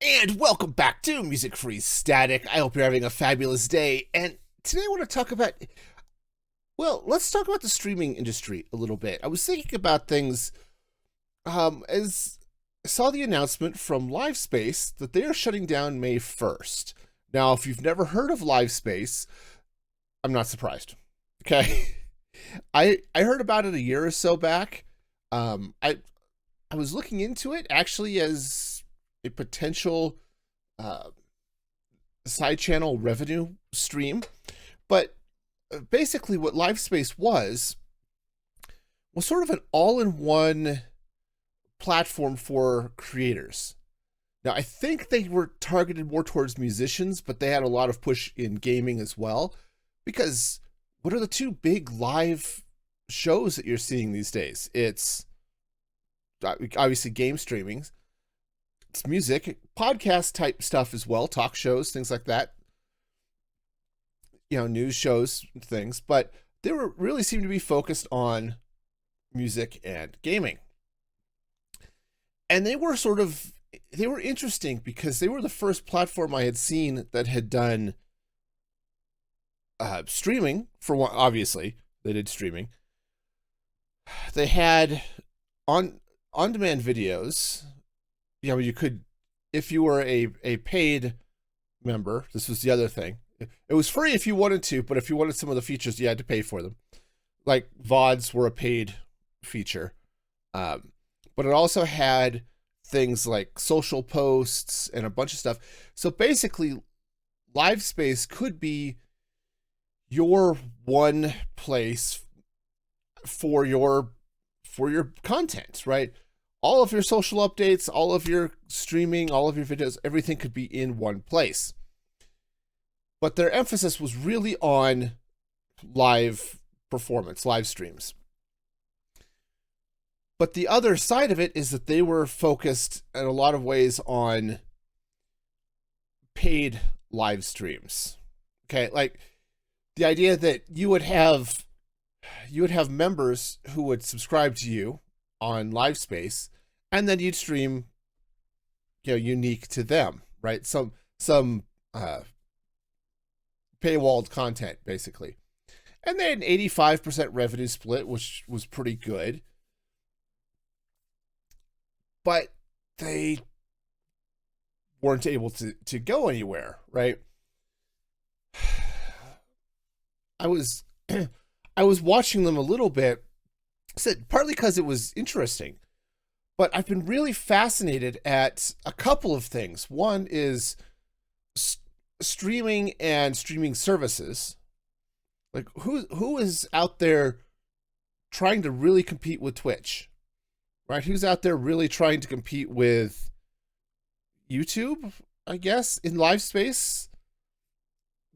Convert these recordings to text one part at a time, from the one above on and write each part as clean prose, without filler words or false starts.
And welcome back to Music Free Static. I hope you're having a fabulous day. And today I want to talk about, let's talk about the streaming industry a little bit. I was thinking about things as I saw the announcement from Livespace that they are shutting down May 1st. Now, if you've never heard of Livespace, I'm not surprised. Okay. I heard about it a year or so back. I was looking into it actually as a potential side channel revenue stream, but basically what Livespace was sort of an all-in-one platform for creators. Now, I think they were targeted more towards musicians, but they had a lot of push in gaming as well, because what are the two big live shows that you're seeing these days? It's obviously game streaming. It's music, podcast type stuff as well, talk shows, things like that. News shows, things, but they were really seemed to be focused on music and gaming. And they were interesting because they were the first platform I had seen that had done streaming. For one, obviously, they did streaming. They had on-demand videos. You could, if you were a paid member, this was the other thing. It was free if you wanted to, but if you wanted some of the features, you had to pay for them. Like VODs were a paid feature. But it also had things like social posts and a bunch of stuff. So basically, Livespace could be your one place for your content, right? All of your social updates, all of your streaming, all of your videos, everything could be in one place. But their emphasis was really on live performance, live streams. But the other side of it is that they were focused in a lot of ways on paid live streams. Okay, like the idea that you would have members who would subscribe to you on Livespace, and then you'd stream, unique to them, right? Some paywalled content, basically. And they had an 85% revenue split, which was pretty good. But they weren't able to go anywhere, right? I was watching them a little bit, said partly because it was interesting, but I've been really fascinated at a couple of things. One is streaming and streaming services. Like who is out there trying to really compete with Twitch, right? Who's out there really trying to compete with YouTube, I guess, in live space?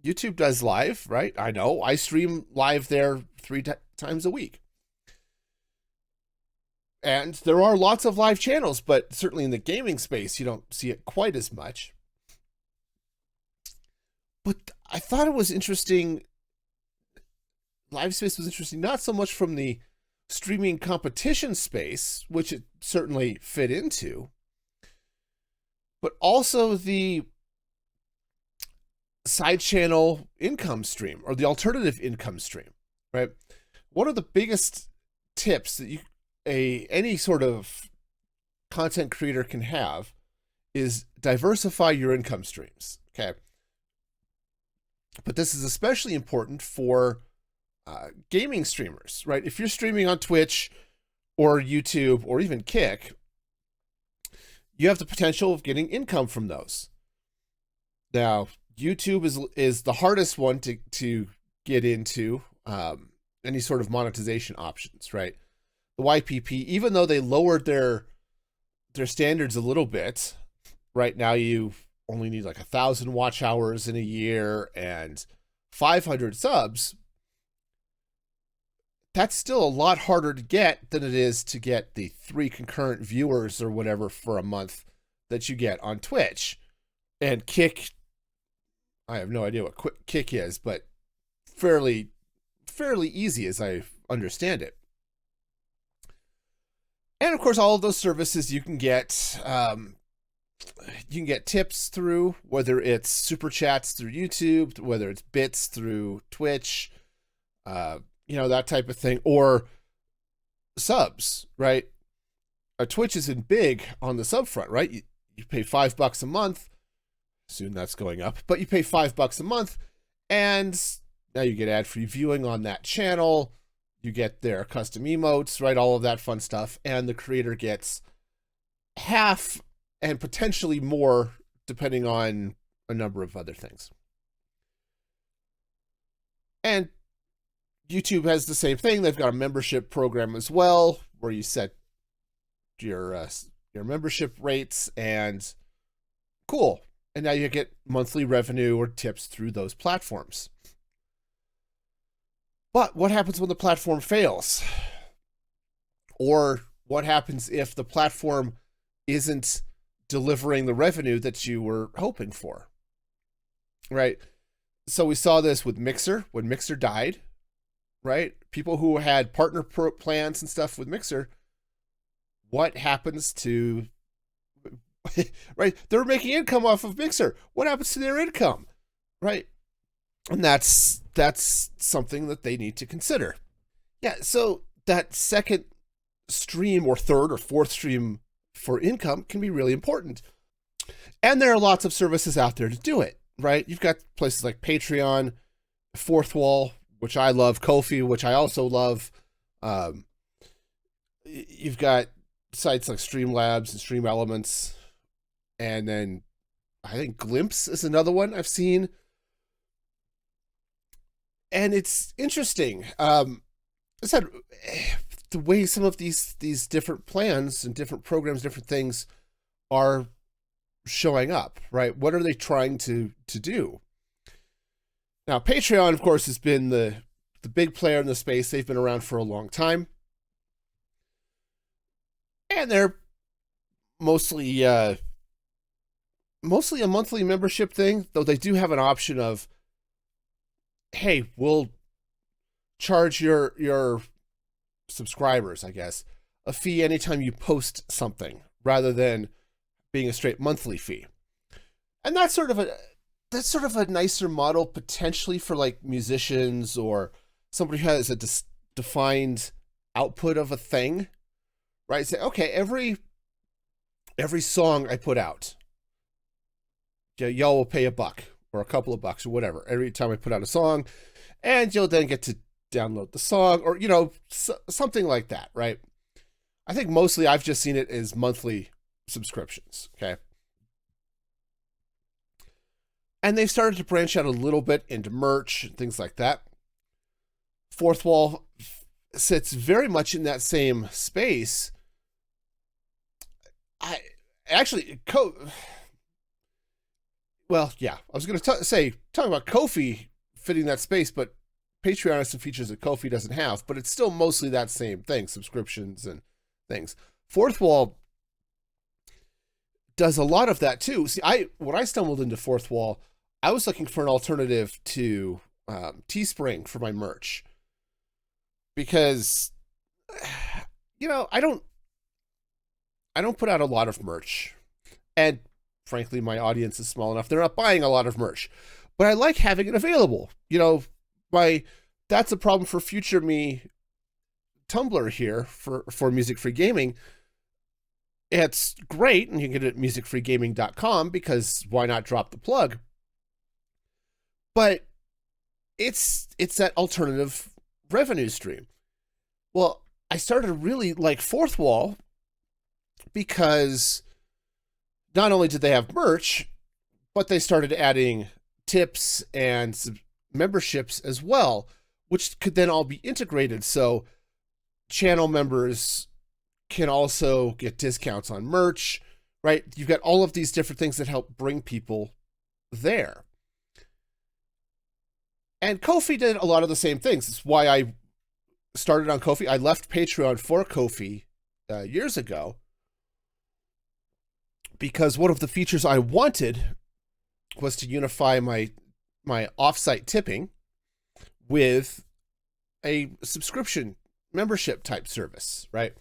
YouTube does live, right? I know. I stream live there 3 times a week. And there are lots of live channels, but certainly in the gaming space, you don't see it quite as much. But I thought it was interesting. Livespace was interesting, not so much from the streaming competition space, which it certainly fit into, but also the side channel income stream, or the alternative income stream, right? One of the biggest tips that any sort of content creator can have is diversify your income streams. Okay. But this is especially important for gaming streamers, right? If you're streaming on Twitch or YouTube or even Kick, you have the potential of getting income from those. Now, YouTube is the hardest one to get into any sort of monetization options, right? The YPP, even though they lowered their standards a little bit, right now you only need like 1,000 watch hours in a year and 500 subs. That's still a lot harder to get than it is to get the 3 concurrent viewers or whatever for a month that you get on Twitch. And Kick, I have no idea what Kick is, but fairly easy as I understand it. And of course, all of those services you can get you can get tips through, whether it's super chats through YouTube, whether it's bits through Twitch, that type of thing, or subs, right? Twitch isn't big on the sub front, right? You pay $5 a month. Soon that's going up, but you pay $5 a month, and now you get ad-free viewing on that channel. You get their custom emotes, right? All of that fun stuff, and the creator gets half and potentially more, depending on a number of other things. And YouTube has the same thing. They've got a membership program as well, where you set your membership rates, and cool. And now you get monthly revenue or tips through those platforms. But what happens when the platform fails? Or what happens if the platform isn't delivering the revenue that you were hoping for? Right? So we saw this with Mixer when Mixer died, right? People who had partner plans and stuff with Mixer, what happens to, right? They're making income off of Mixer. What happens to their income, right? And that's something that they need to consider. Yeah, so that second stream or third or fourth stream for income can be really important. And there are lots of services out there to do it, right? You've got places like Patreon, Fourth Wall, which I love, Ko-fi, which I also love. You've got sites like Streamlabs and Stream Elements. And then I think Glimpse is another one I've seen. And it's interesting. I said, the way some of these different plans and different programs, different things are showing up, right? What are they trying to do? Now, Patreon, of course, has been the big player in the space. They've been around for a long time. And they're mostly a monthly membership thing, though they do have an option of, hey, we'll charge your subscribers, I guess, a fee anytime you post something, rather than being a straight monthly fee. And that's sort of a nicer model potentially for like musicians or somebody who has a defined output of a thing, right? Say, okay, every song I put out, y'all will pay $1 or a couple of bucks or whatever every time I put out a song, and you'll then get to download the song, or something like that, right? I think mostly I've just seen it as monthly subscriptions, okay? And they've started to branch out a little bit into merch and things like that. Fourth Wall sits very much in that same space. I was going to talk about Ko-fi fitting that space, but Patreon has some features that Ko-fi doesn't have, but it's still mostly that same thing, subscriptions and things. Fourth Wall does a lot of that too. See, when I stumbled into Fourth Wall, I was looking for an alternative to Teespring for my merch, because I don't put out a lot of merch, and frankly, my audience is small enough. They're not buying a lot of merch, but I like having it available. That's a problem for future me Tumblr here for Music Free Gaming. It's great, and you can get it at musicfreegaming.com, because why not drop the plug? But it's that alternative revenue stream. Well, I started to really like Fourth Wall because not only did they have merch, but they started adding tips and memberships as well, which could then all be integrated. So channel members can also get discounts on merch, right? You've got all of these different things that help bring people there. And Ko-fi did a lot of the same things. It's why I started on Ko-fi. I left Patreon for Ko-fi years ago, because one of the features I wanted was to unify my offsite tipping with a subscription membership type service, right?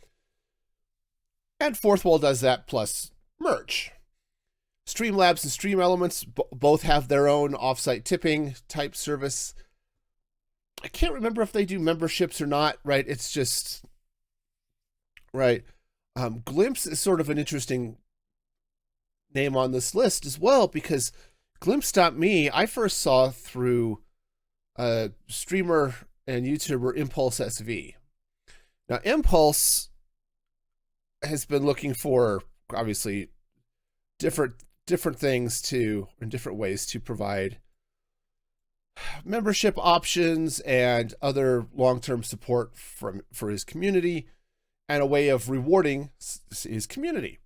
And Fourth Wall does that plus merch. Streamlabs and Stream Elements both have their own offsite tipping type service. I can't remember if they do memberships or not, right? It's just, right. Glimpse is sort of an interesting name on this list as well, because Glimpse.me, I first saw through streamer and YouTuber Impulse SV. Now, Impulse has been looking for, obviously, different things to, in different ways to provide membership options and other long-term support for his community, and a way of rewarding his community.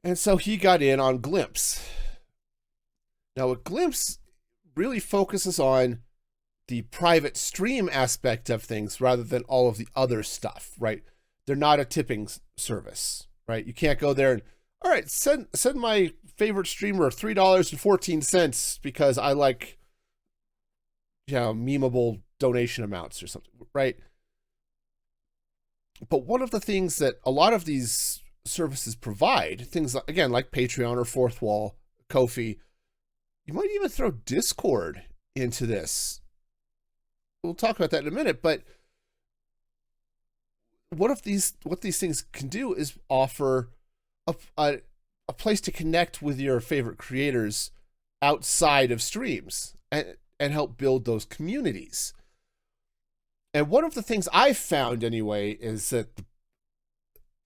And so he got in on Glimpse. Now, what Glimpse really focuses on the private stream aspect of things rather than all of the other stuff, right? They're not a tipping service, right? You can't go there and, all right, send my favorite streamer $3.14 because I like, you know, memeable donation amounts or something, right? But one of the things that a lot of these services provide, things like, again, like Patreon or Fourth Wall, Ko-fi, you might even throw Discord into this. We'll talk about that in a minute, but what these things can do is offer a place to connect with your favorite creators outside of streams and help build those communities. And one of the things I've found anyway is that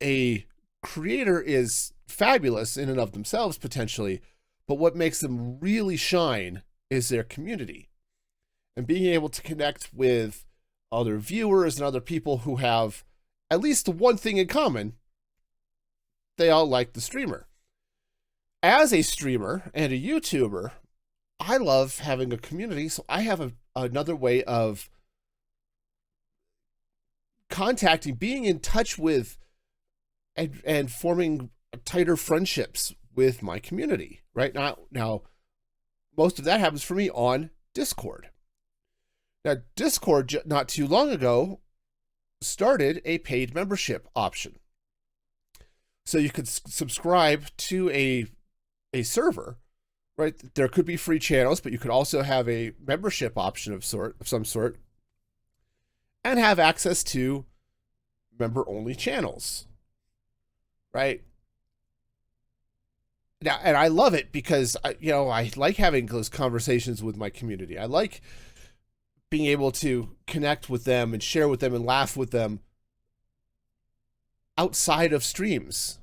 a creator is fabulous in and of themselves potentially, but what makes them really shine is their community. And being able to connect with other viewers and other people who have at least one thing in common: they all like the streamer. As a streamer and a YouTuber, I love having a community, so I have another way of contacting, being in touch with, and forming tighter friendships with my community. Right now, most of that happens for me on Discord. Now, Discord, not too long ago, started a paid membership option. So you could subscribe to a server, right? There could be free channels, but you could also have a membership option of some sort, and have access to member-only channels, right? Now, and I love it because I like having those conversations with my community. I like being able to connect with them and share with them and laugh with them outside of streams.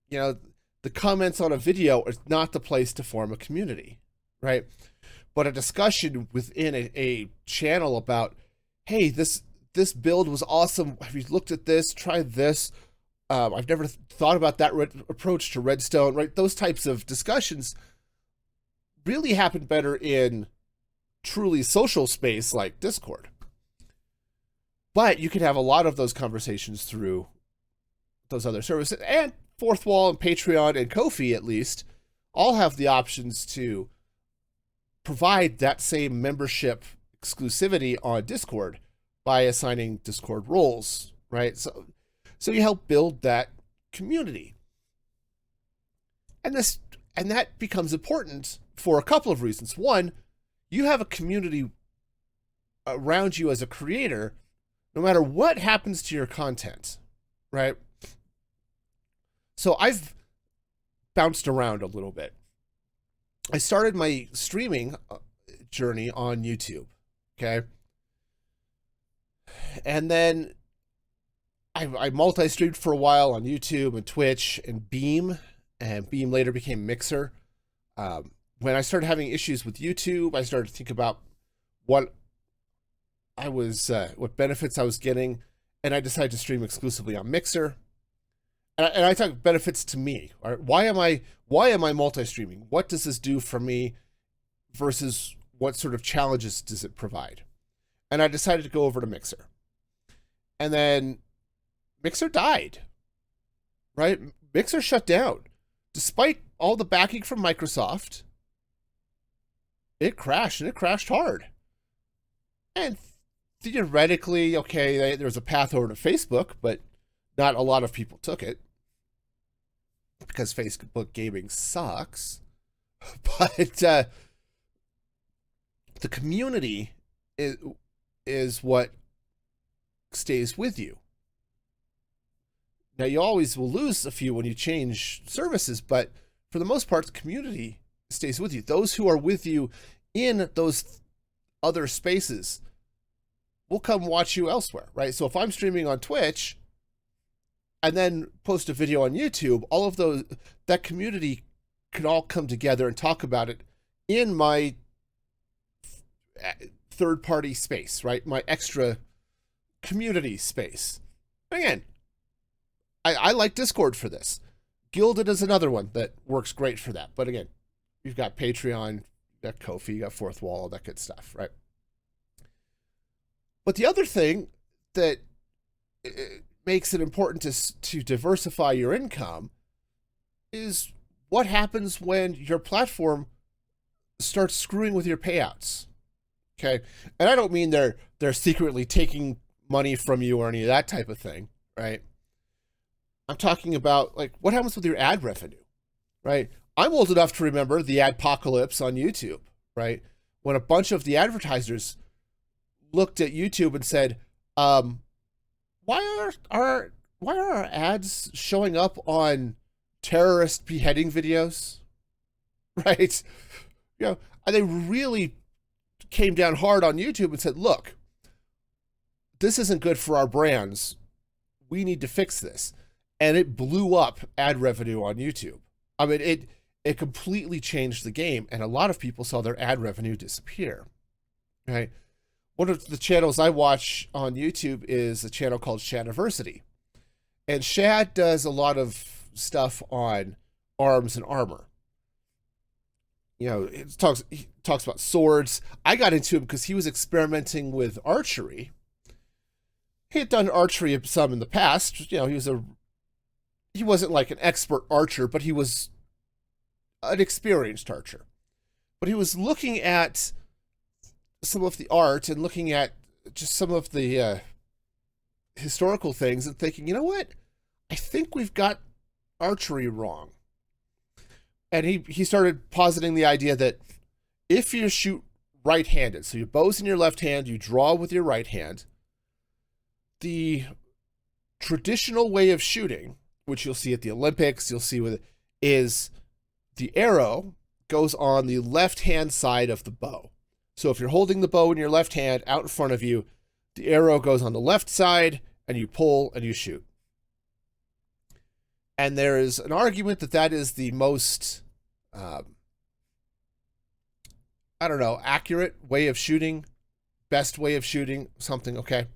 You know, the comments on a video is not the place to form a community, right? But a discussion within a channel about, hey, this build was awesome. Have you looked at this? Tried this. I've never thought about that approach to Redstone, right? Those types of discussions really happen better in truly social space like Discord. But you can have a lot of those conversations through those other services. And Fourth Wall and Patreon and Ko-fi, at least, all have the options to provide that same membership exclusivity on Discord by assigning Discord roles, right? So you help build that community. And that becomes important for a couple of reasons. One, you have a community around you as a creator, no matter what happens to your content, right? So I've bounced around a little bit. I started my streaming journey on YouTube, okay? And then I multi-streamed for a while on YouTube and Twitch and Beam later became Mixer. When I started having issues with YouTube, I started to think about what benefits I was getting, and I decided to stream exclusively on Mixer. And I talk benefits to me. All right? Why am I multi-streaming? What does this do for me versus what sort of challenges does it provide? And I decided to go over to Mixer. And then Mixer died, right? Mixer shut down. Despite all the backing from Microsoft, it crashed, and it crashed hard. And theoretically, okay, there was a path over to Facebook, but not a lot of people took it. because Facebook gaming sucks. But the community is what stays with you. Now, you always will lose a few when you change services, but for the most part, the community stays with you. Those who are with you in those other spaces will come watch you elsewhere, right? So if I'm streaming on Twitch and then post a video on YouTube, all of those, that community can all come together and talk about it in my third-party space, right? My extra community space. Again, I like Discord for this. Gilded is another one that works great for that. But again, you've got Patreon, you've got Ko-fi, you got Fourth Wall, all that good stuff, right? But the other thing that makes it important to diversify your income is what happens when your platform starts screwing with your payouts. Okay, and I don't mean they're secretly taking money from you or any of that type of thing, right? I'm talking about, like, what happens with your ad revenue, right? I'm old enough to remember the adpocalypse on YouTube, right? When a bunch of the advertisers looked at YouTube and said, why are our ads showing up on terrorist beheading videos, right? You know, and they really came down hard on YouTube and said, look, this isn't good for our brands. We need to fix this. And it blew up ad revenue on YouTube. I mean, it completely changed the game, and a lot of people saw their ad revenue disappear, right? One of the channels I watch on YouTube is a channel called Shadiversity. And Shad does a lot of stuff on arms and armor. You know, he talks about swords. I got into him because he was experimenting with archery. He had done archery some in the past. You know, he wasn't like an expert archer, but he was an experienced archer. But he was looking at some of the art and looking at just some of the historical things and thinking, you know what? I think we've got archery wrong. And he started positing the idea that if you shoot right-handed, so your bow's in your left hand, you draw with your right hand, the traditional way of shooting, which you'll see at the Olympics, you'll see with it, is the arrow goes on the left-hand side of the bow. So if you're holding the bow in your left hand out in front of you, the arrow goes on the left side, and you pull and you shoot. And there is an argument that that is the most, accurate way of shooting, best way of shooting, something, okay?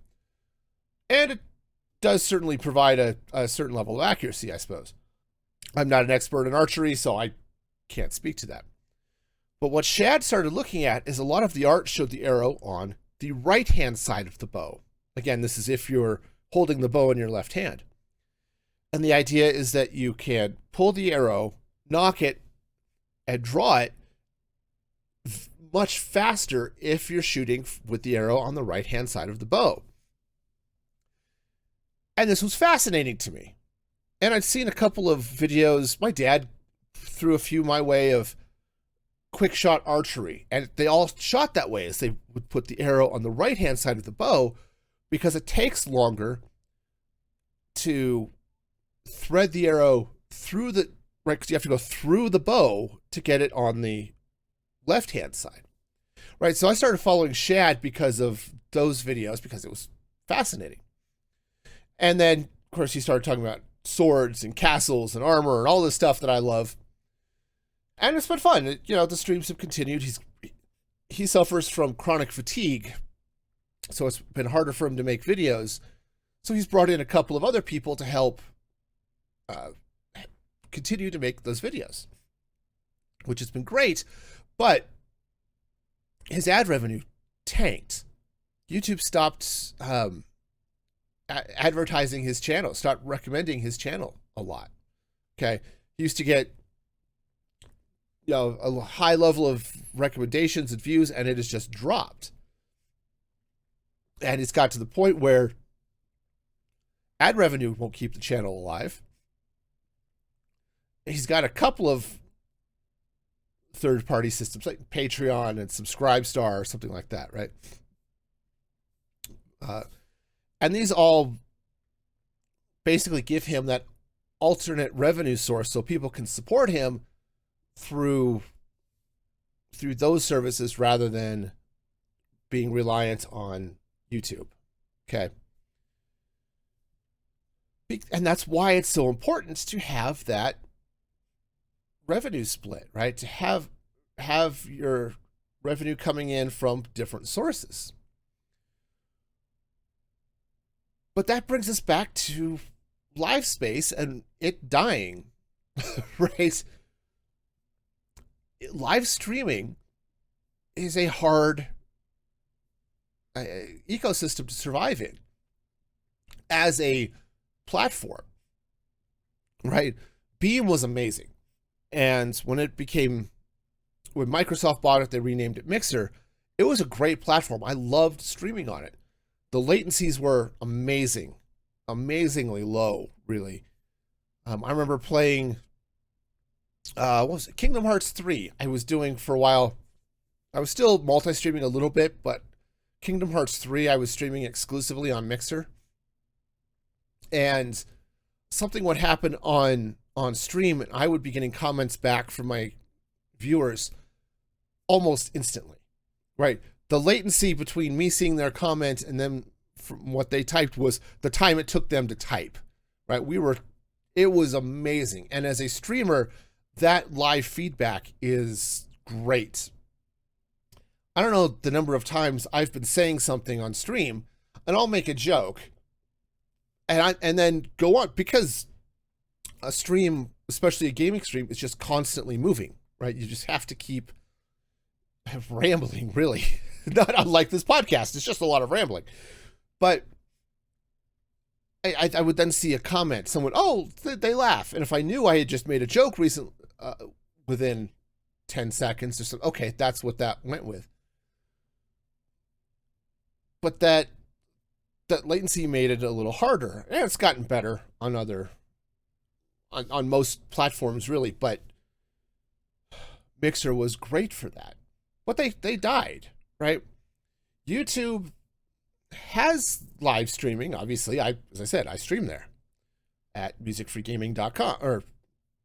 And it does certainly provide a certain level of accuracy, I suppose. I'm not an expert in archery, so I can't speak to that. But what Shad started looking at is a lot of the art showed the arrow on the right-hand side of the bow. Again, this is if you're holding the bow in your left hand. And the idea is that you can pull the arrow, knock it, and draw it much faster if you're shooting with the arrow on the right-hand side of the bow. And this was fascinating to me. And I'd seen a couple of videos. My dad threw a few my way of quick shot archery. And they all shot that way, as they would put the arrow on the right-hand side of the bow, because it takes longer to thread the arrow through the, right, because you have to go through the bow to get it on the left-hand side. Right, so I started following Shad because of those videos, because it was fascinating. And then, of course, he started talking about swords and castles and armor and all this stuff that I love. And it's been fun. You know, the streams have continued. He suffers from chronic fatigue, so it's been harder for him to make videos. So he's brought in a couple of other people to help continue to make those videos, which has been great. But his ad revenue tanked. YouTube stopped advertising his channel, stopped recommending his channel a lot. Okay, he used to get, you know, a high level of recommendations and views, and it has just dropped. And it's got to the point where ad revenue won't keep the channel alive. he's got a couple of third-party systems like Patreon and Subscribestar or something like that, right? And these all basically give him that alternate revenue source so people can support him through those services rather than being reliant on YouTube. Okay. And that's why it's so important to have that revenue split, right? To have your revenue coming in from different sources. But that brings us back to Livespace and it dying, right? Live streaming is a hard ecosystem to survive in as a platform, right? Beam was amazing. And when Microsoft bought it, they renamed it Mixer. It was a great platform. I loved streaming on it. The latencies were amazing, amazingly low, really. I remember playing, what was it? Kingdom Hearts 3. I was doing for a while. I was still multi-streaming a little bit, but Kingdom Hearts 3, I was streaming exclusively on Mixer. And something would happen on stream, and I would be getting comments back from my viewers almost instantly, right? The latency between me seeing their comment and them from what they typed was the time it took them to type, right? It was amazing. And as a streamer, that live feedback is great. I don't know the number of times I've been saying something on stream and I'll make a joke and then go on, because a stream, especially a gaming stream, is just constantly moving, right? You just have to keep rambling, really. Not unlike this podcast. It's just a lot of rambling. But I would then see a comment, someone, oh, they laugh. And if I knew I had just made a joke recently, within 10 seconds, just okay, that's what that went with. But that latency made it a little harder. And it's gotten better on on most platforms, really. But Mixer was great for that. But they died, right? YouTube has live streaming, obviously. As I said, I stream there at musicfreegaming.com. Or,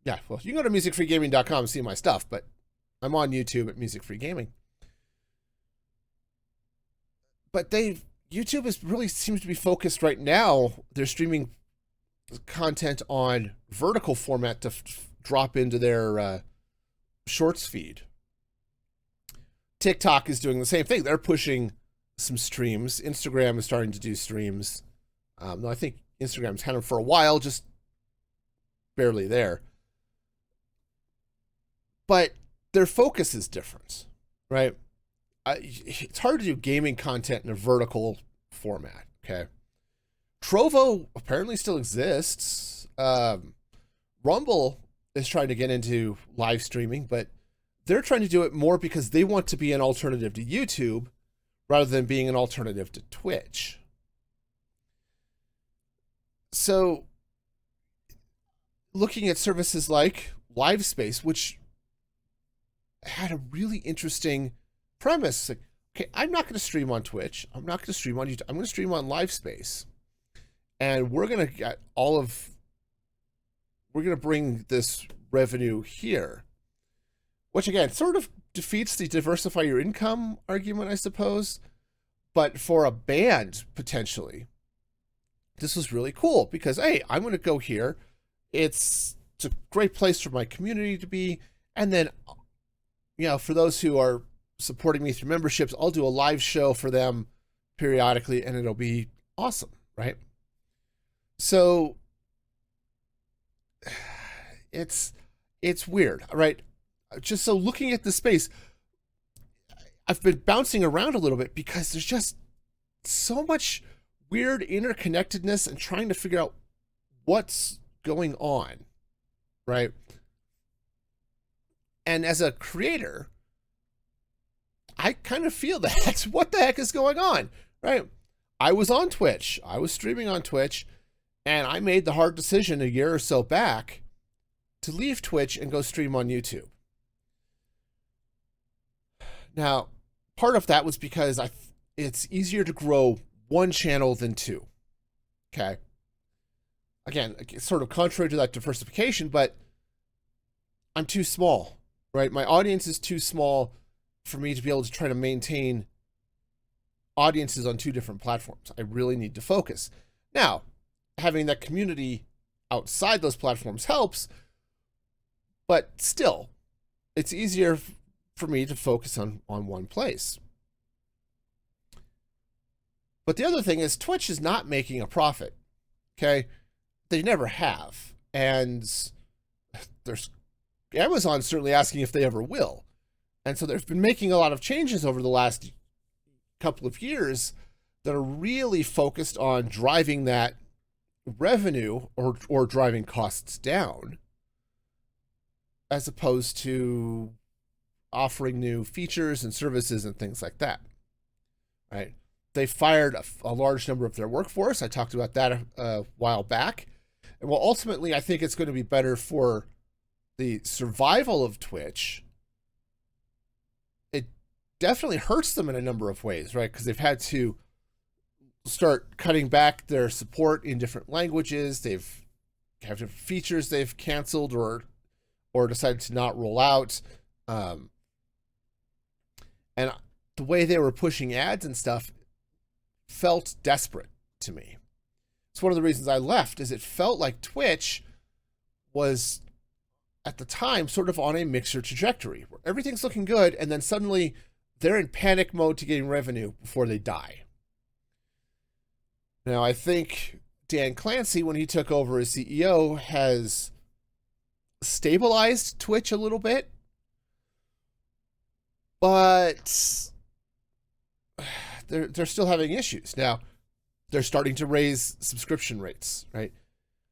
yeah, well, you can go to musicfreegaming.com and see my stuff, but I'm on YouTube at Music Free Gaming. But YouTube is really seems to be focused right now. They're streaming content on vertical format to drop into their shorts feed. TikTok is doing the same thing. They're pushing some streams. Instagram is starting to do streams. No, I think Instagram's had them for a while, just barely there. But their focus is different, right? It's hard to do gaming content in a vertical format, okay? Trovo apparently still exists. Rumble is trying to get into live streaming, but they're trying to do it more because they want to be an alternative to YouTube rather than being an alternative to Twitch. So looking at services like Livespace, which had a really interesting premise. Like, okay, I'm not going to stream on Twitch. I'm not going to stream on YouTube. I'm going to stream on Livespace. And we're going to get we're going to bring this revenue here. Which, again, sort of defeats the diversify your income argument, I suppose. But for a band, potentially, this was really cool. Because, hey, I'm going to go here. It's a great place for my community to be. And then, you know, for those who are supporting me through memberships, I'll do a live show for them periodically, and it'll be awesome, right? So, it's weird, right? Just so looking at the space, I've been bouncing around a little bit because there's just so much weird interconnectedness and trying to figure out what's going on, right? And as a creator, I kind of feel that. What the heck is going on, right? I was on Twitch. I was streaming on Twitch, and I made the hard decision a year or so back to leave Twitch and go stream on YouTube. Now, part of that was because it's easier to grow one channel than two. Okay. Again, sort of contrary to that diversification, but I'm too small, right? My audience is too small for me to be able to try to maintain audiences on two different platforms. I really need to focus. Now, having that community outside those platforms helps, but still, it's easier for me to focus on one place. But the other thing is Twitch is not making a profit, okay? They never have. And there's Amazon certainly asking if they ever will. And so they've been making a lot of changes over the last couple of years that are really focused on driving that revenue or driving costs down, as opposed to offering new features and services and things like that, right? They fired a large number of their workforce. I talked about that a while back. And well, ultimately, I think it's going to be better for the survival of Twitch. It definitely hurts them in a number of ways, right? Because they've had to start cutting back their support in different languages. They've have different features they've canceled or decided to not roll out. And the way they were pushing ads and stuff felt desperate to me. It's one of the reasons I left, is it felt like Twitch was, at the time, sort of on a mixer trajectory, where everything's looking good, and then suddenly they're in panic mode to getting revenue before they die. Now, I think Dan Clancy, when he took over as CEO, has stabilized Twitch a little bit, but they're still having issues. Now, they're starting to raise subscription rates, right?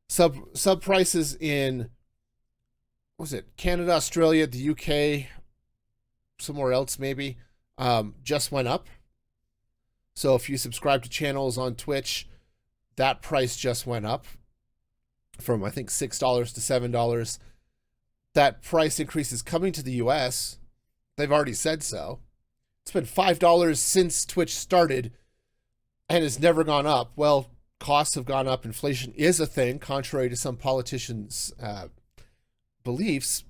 Sub prices in, what was it, Canada, Australia, the UK, somewhere else maybe, just went up. So if you subscribe to channels on Twitch, that price just went up from, I think, $6 to $7. That price increase is coming to the US. They've already said so. It's been $5 since Twitch started and has never gone up. Well, costs have gone up. Inflation is a thing, contrary to some politicians' beliefs.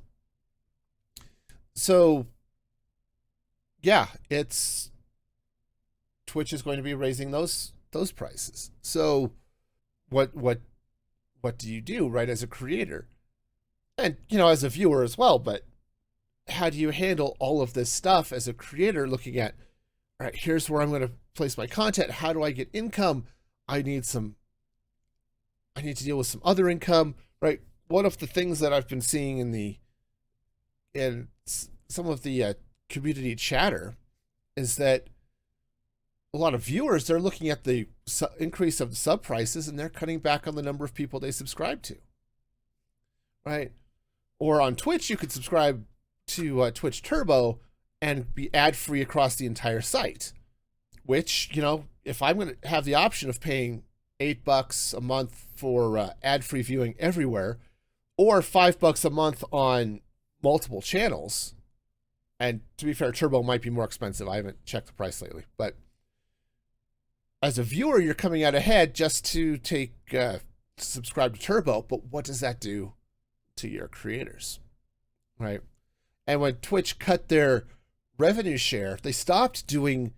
So, yeah, Twitch is going to be raising those prices. So, what do you do, right, as a creator? And, as a viewer as well, but how do you handle all of this stuff as a creator, looking at, all right, here's where I'm going to place my content. How do I get income? I need to deal with some other income, right? One of the things that I've been seeing in some of the community chatter is that a lot of viewers, they're looking at the increase of the sub prices and they're cutting back on the number of people they subscribe to, right? Or on Twitch, you could subscribe to Twitch Turbo and be ad-free across the entire site, which, if I'm going to have the option of paying $8 a month for ad-free viewing everywhere, or $5 a month on multiple channels, and to be fair, Turbo might be more expensive. I haven't checked the price lately, but as a viewer, you're coming out ahead just to subscribe to Turbo, but what does that do to your creators, right? And when Twitch cut their revenue share, they stopped doing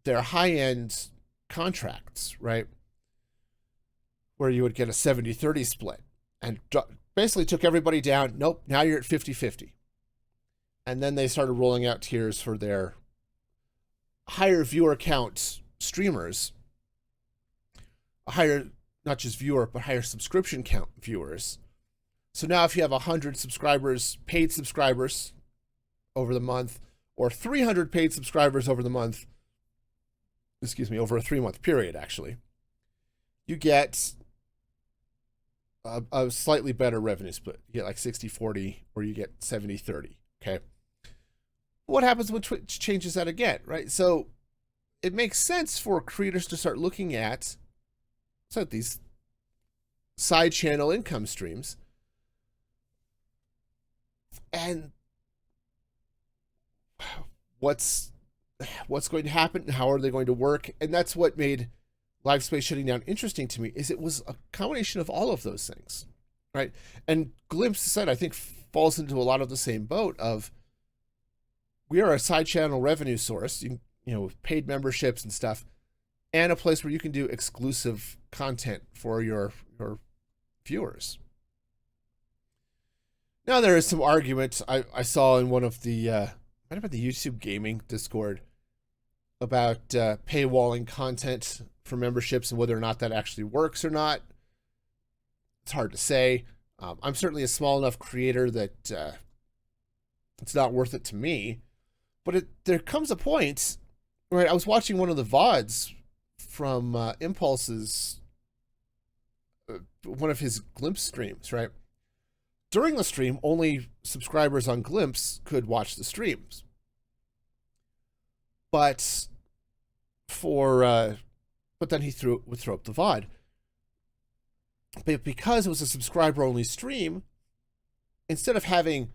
their high-end contracts, right? Where you would get a 70-30 split and basically took everybody down. Nope, now you're at 50-50. And then they started rolling out tiers for their higher viewer count streamers, higher, not just viewer, but higher subscription count viewers. So now if you have 100 subscribers, paid subscribers over the month, or 300 paid subscribers over the month, over a 3-month period, actually, you get a slightly better revenue split. You get like 60-40, or you get 70-30, okay? What happens when Twitch changes that again, right? So it makes sense for creators to start looking at these side channel income streams. And what's going to happen? How are they going to work? And that's what made Livespace shutting down interesting to me, is it was a combination of all of those things, right? And Glimpse said, I think, falls into a lot of the same boat of, we are a side channel revenue source, you know, with paid memberships and stuff, and a place where you can do exclusive content for your viewers. Now, there is some argument I saw in one of the, might have been the YouTube Gaming Discord, about paywalling content for memberships and whether or not that actually works or not. It's hard to say. I'm certainly a small enough creator that it's not worth it to me. But there comes a point, right? I was watching one of the VODs from Impulse's, one of his Glimpse streams, right? During the stream, only subscribers on Glimpse could watch the streams. But then he would throw up the VOD. But because it was a subscriber-only stream, instead of having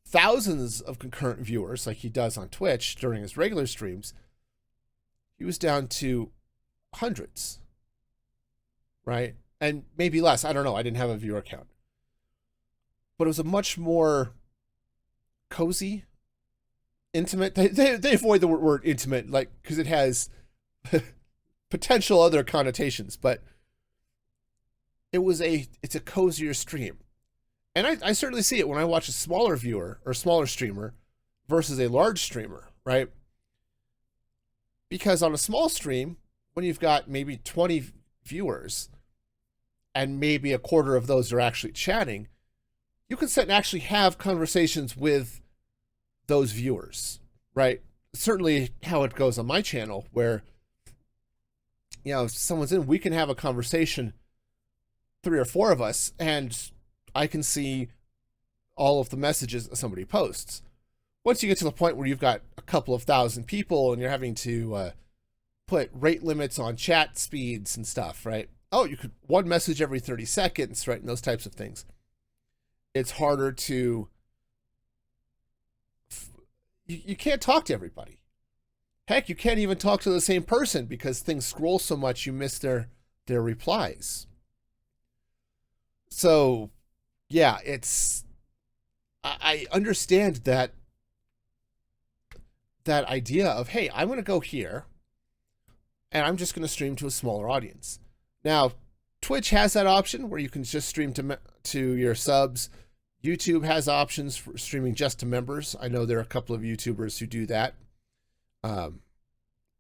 thousands of concurrent viewers like he does on Twitch during his regular streams, he was down to hundreds, right? And maybe less. I don't know. I didn't have a viewer count. But it was a much more cozy, intimate. They avoid the word intimate, like, because it has potential other connotations, but it's a cozier stream. And I certainly see it when I watch a smaller viewer or smaller streamer versus a large streamer, right? Because on a small stream, when you've got maybe 20 viewers and maybe a quarter of those are actually chatting, you can sit and actually have conversations with those viewers, right? Certainly how it goes on my channel, where, you know, if someone's in, we can have a conversation, 3 or 4 of us, and I can see all of the messages that somebody posts. Once you get to the point where you've got a couple of thousand people and you're having to put rate limits on chat speeds and stuff, right? Oh, you could one message every 30 seconds, right? And those types of things. It's harder to, you can't talk to everybody. Heck, you can't even talk to the same person because things scroll so much you miss their replies. So, yeah, I understand that idea of, hey, I'm going to go here and I'm just going to stream to a smaller audience. Now, Twitch has that option where you can just stream to your subs. YouTube has options for streaming just to members. I know there are a couple of YouTubers who do that. You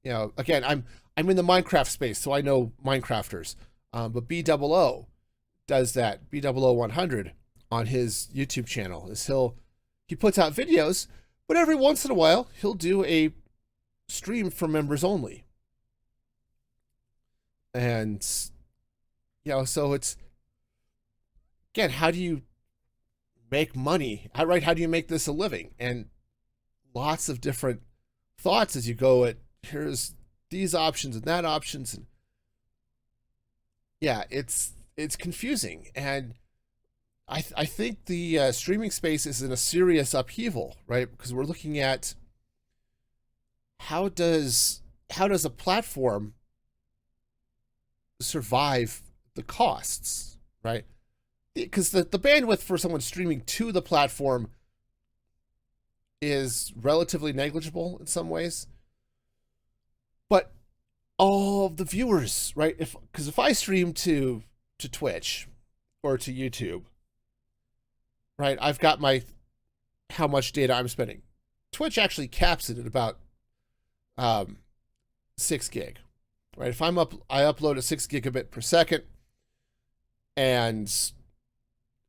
know, again, I'm in the Minecraft space, so I know Minecrafters. But BOO does that. BOO100 on his YouTube channel is he puts out videos, but every once in a while he'll do a stream for members only. And, you know, so it's, again, how do you make money? How do you make this a living? And lots of different thoughts as you go at, here's these options and that options. And yeah, it's confusing. And I think the streaming space is in a serious upheaval, right? Because we're looking at how does a platform survive the costs, right? Because the bandwidth for someone streaming to the platform is relatively negligible in some ways. But all of the viewers, right? Because if I stream to Twitch or to YouTube, right, I've got how much data I'm spending. Twitch actually caps it at about 6 gig, right? If I upload a 6 gigabit per second, and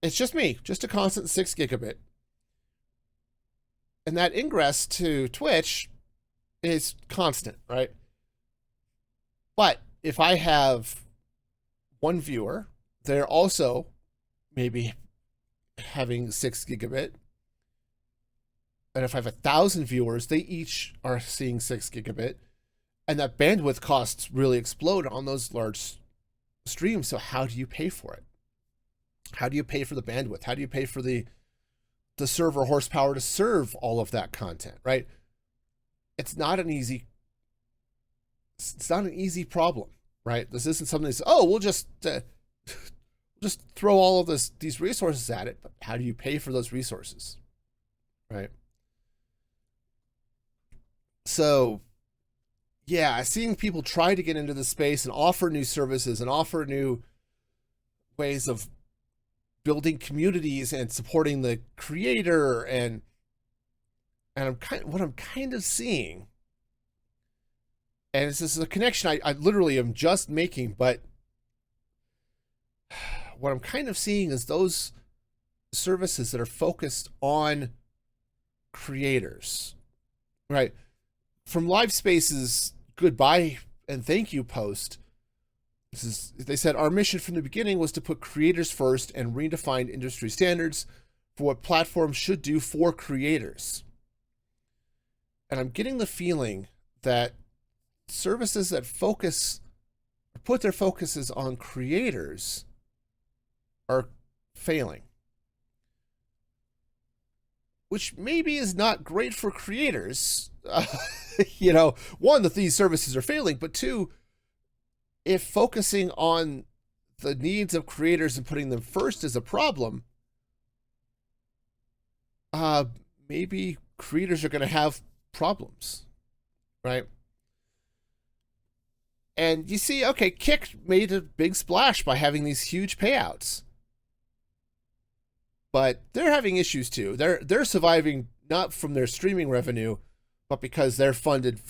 it's just me, just a constant 6 gigabit. And that ingress to Twitch is constant, right? But if I have one viewer, they're also maybe having 6 gigabit. And if I have 1,000 viewers, they each are seeing 6 gigabit. And that bandwidth costs really explode on those large streams. So how do you pay for it? How do you pay for the bandwidth? How do you pay for the the server horsepower to serve all of that content, right? It's not an easy problem, right? This isn't something that's, oh, we'll just throw all of these resources at it, but how do you pay for those resources, right? So yeah, seeing people try to get into the space and offer new services and offer new ways of building communities and supporting the creator, and what I'm kind of seeing, and this is a connection I literally am just making, but what I'm kind of seeing is those services that are focused on creators, right? From Livespace's goodbye and thank you post, they said, our mission from the beginning was to put creators first and redefine industry standards for what platforms should do for creators. And I'm getting the feeling that services that put their focuses on creators are failing, which maybe is not great for creators. One, that these services are failing, but two, if focusing on the needs of creators and putting them first is a problem, maybe creators are going to have problems, right? And you see, okay, Kick made a big splash by having these huge payouts, but they're having issues too. They're surviving not from their streaming revenue, but because they're funded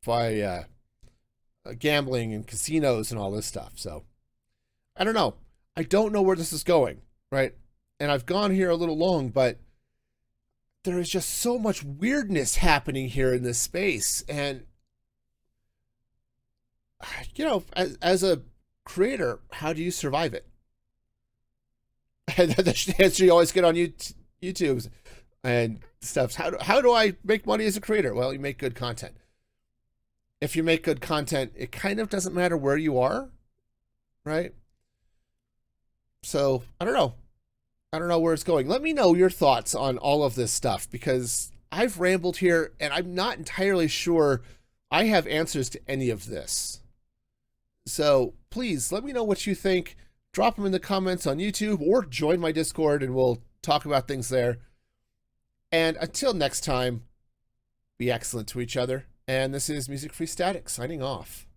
by gambling and casinos and all this stuff. So I don't know. I don't know where this is going, right? And I've gone here a little long, but there is just so much weirdness happening here in this space. And, as a creator, how do you survive it? And the answer you always get on YouTube and stuff. How do I make money as a creator? Well, you make good content. If you make good content, it kind of doesn't matter where you are, right? So I don't know. I don't know where it's going. Let me know your thoughts on all of this stuff, because I've rambled here and I'm not entirely sure I have answers to any of this. So please let me know what you think. Drop them in the comments on YouTube or join my Discord and we'll talk about things there. And until next time, be excellent to each other. And this is Music Free Static signing off.